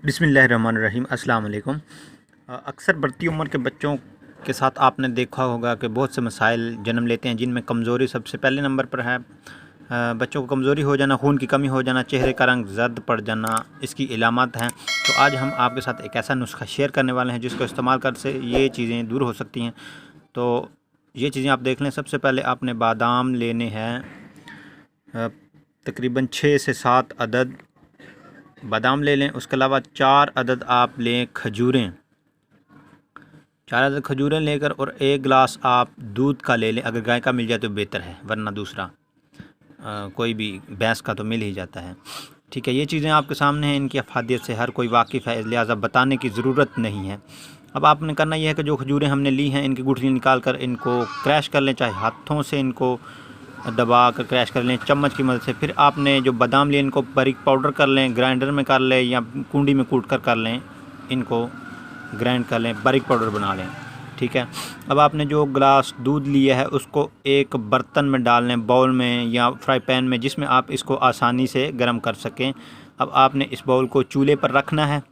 बिस्मिल्लाहिर्रहमानिर्रहीम। अस्सलाम वालेकुम। अक्सर बढ़ती उम्र के बच्चों के साथ आपने देखा होगा कि बहुत से मसाइल जन्म लेते हैं, जिनमें कमज़ोरी सबसे पहले नंबर पर है। बच्चों को कमज़ोरी हो जाना, खून की कमी हो जाना, चेहरे का रंग जर्द पड़ जाना, इसकी इलामत हैं। तो आज हम आपके साथ एक ऐसा नुस्खा शेयर करने वाले हैं जिसको इस्तेमाल कर से ये चीज़ें दूर हो सकती हैं। तो ये चीज़ें आप देख लें। सबसे पहले आपने बादाम लेने हैं, तकरीबन 6 से 7 अदद बादाम ले लें। उसके अलावा 4 अदद आप लें खजूरें, 4 अदद खजूरें लेकर और 1 गिलास आप दूध का ले लें। अगर गाय का मिल जाए तो बेहतर है, वरना दूसरा कोई भी भैंस का तो मिल ही जाता है। ठीक है, ये चीज़ें आपके सामने हैं, इनकी अफादियत से हर कोई वाकिफ़ है, लिहाजा बताने की ज़रूरत नहीं है। अब आपने करना यह है कि जो खजूरें हमने ली हैं, इनकी गुठली निकाल कर इनको क्रैश कर लें, चाहे हाथों से इनको दबा कर क्रैश कर लें, चम्मच की मदद से। फिर आपने जो बादाम लिए इनको बारीक पाउडर कर लें, ग्राइंडर में कर लें या कूंडी में कूट कर लें, इनको ग्राइंड कर लें, बारीक पाउडर बना लें। ठीक है, अब आपने जो गिलास दूध लिया है उसको एक बर्तन में डाल लें, बाउल में या फ्राई पैन में, जिसमें आप इसको आसानी से गर्म कर सकें। अब आपने इस बाउल को चूल्हे पर रखना है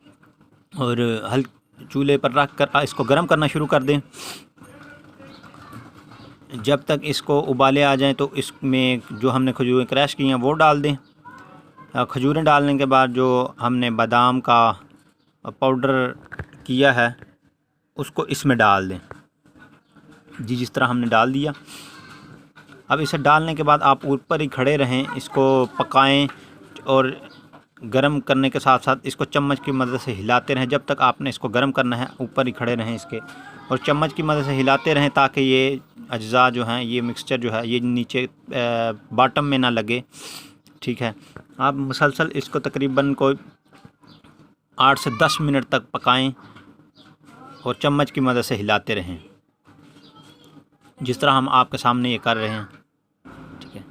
और चूल्हे पर रख कर इसको गर्म करना शुरू कर दें। जब तक इसको उबाले आ जाएं तो इसमें जो हमने खजूरें क्रैश की हैं वो डाल दें। खजूरें डालने के बाद जो हमने बादाम का पाउडर किया है उसको इसमें डाल दें। जी, जिस तरह हमने डाल दिया। अब इसे डालने के बाद आप ऊपर ही खड़े रहें, इसको पकाएं और गरम करने के साथ साथ इसको चम्मच की मदद से हिलाते रहें। जब तक आपने इसको गरम करना है ऊपर ही खड़े रहें इसके, और चम्मच की मदद से हिलाते रहें ताकि ये अज्जा जो हैं, ये मिक्सचर जो है ये नीचे बॉटम में ना लगे। ठीक है, आप मुसलसल इसको तकरीबन कोई 8 से 10 मिनट तक पकाएं और चम्मच की मदद से हिलाते रहें, जिस तरह हम आपके सामने ये कर रहे हैं। ठीक है,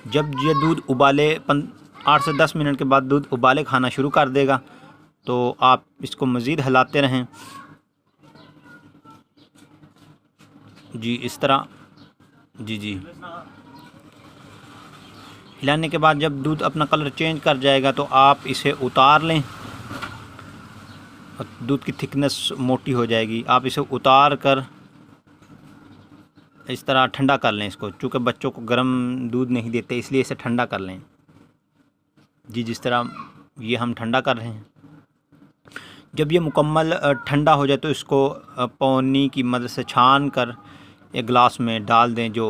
जब ये दूध उबाले 8 से 10 मिनट के बाद दूध उबाले खाना शुरू कर देगा तो आप इसको मज़ीद हिलाते रहें। जी, इस तरह। जी, हिलाने के बाद जब दूध अपना कलर चेंज कर जाएगा तो आप इसे उतार लें। दूध की थिकनेस मोटी हो जाएगी, आप इसे उतार कर इस तरह ठंडा कर लें इसको। चूँकि बच्चों को गर्म दूध नहीं देते इसलिए इसे ठंडा कर लें। जी, जिस तरह ये हम ठंडा कर रहे हैं। जब ये मुकम्मल ठंडा हो जाए तो इसको पौनी की मदद से छान कर एक गिलास में डाल दें। जो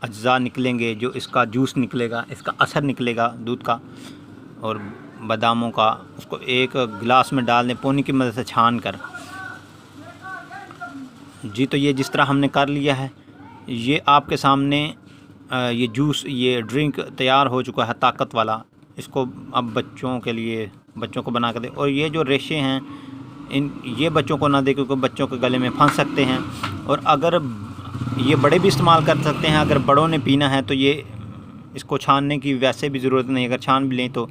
अज्जा निकलेंगे, जो इसका जूस निकलेगा, इसका असर निकलेगा दूध का और बादामों का, उसको एक गिलास में डाल दें पौनी की मदद से छान कर। जी, तो ये जिस तरह हमने कर लिया है, ये आपके सामने ये जूस, ये ड्रिंक तैयार हो चुका है ताकत वाला। इसको अब बच्चों के लिए, बच्चों को बना कर दें। और ये जो रेशे हैं ये बच्चों को ना दें, क्योंकि बच्चों के गले में फंस सकते हैं। और अगर ये बड़े भी इस्तेमाल कर सकते हैं, अगर बड़ों ने पीना है तो ये इसको छानने की वैसे भी ज़रूरत नहीं, अगर छान भी लें तो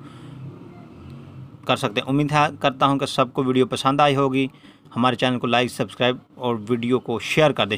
कर सकते हैं। उम्मीद है करता हूँ कि सबको वीडियो पसंद आई होगी। हमारे चैनल को लाइक, सब्सक्राइब और वीडियो को शेयर कर दें।